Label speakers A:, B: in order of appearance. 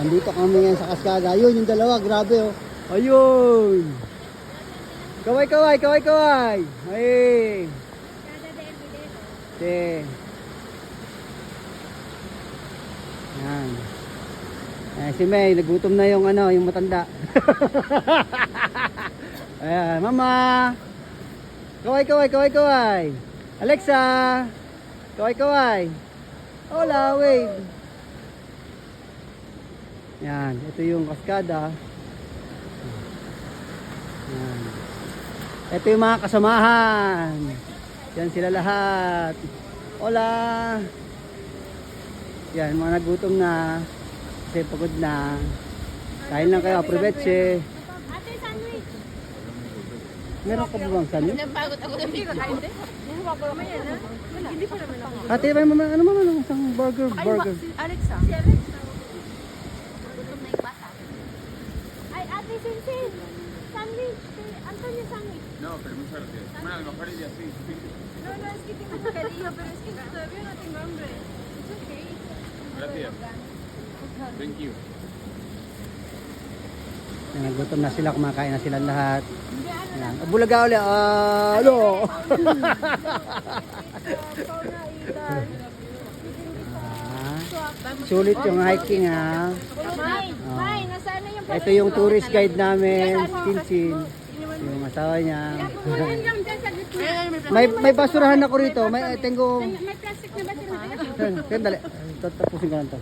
A: Dito kami ngayon sa Kaskada. Ayun, yung dalawa, grabe oh. Ayun. Kaway, kaway, kaway, kaway. Ay. Okay. Yan. Si May, nagutom na yung ano, yung matanda. Ayan, mama. Kaway, kaway, kaway, kaway. Alexa. Kaway, kaway. Hola, wave. Yan, ito yung Kaskada. Yan. Ito yung mga kasamahan. Yan sila lahat. Hola. Yan, mga nagutom na. Kasi pagod na. Kain lang kayo, aproveche.
B: Ate, sandwich.
A: Meron ka ba bang sandwich?
B: Napagod ako na bigla. Hindi. Hindi pa naman ako.
A: Ate, may mga ano man isang burger.
B: Alexa. Si Alexa. Gutom na yung bata. Ay, Ate Sinsin. Sandwich. Antonio sandwich.
C: No, pero muchas gracias. Bueno, a lo mejor ella sí.
B: No, es que tengo bocadillo, pero es que todavía no tengo hambre. It's okay.
C: Gracias. Thank you.
A: Yan, nagutom na sila, kumakain na sila lahat. Yan. Bulaga ulit. Ano? Sulit yung hiking ha.
B: May, nasaan na yung
A: Ito yung tourist guide namin, Sinsin. Yung asawa niya.
B: Kunin lang dyan sa gitna.
A: May basurahan ako rito. May tengo.
B: May plastic na ba sila?
A: Dali. Tapusin ko lang to.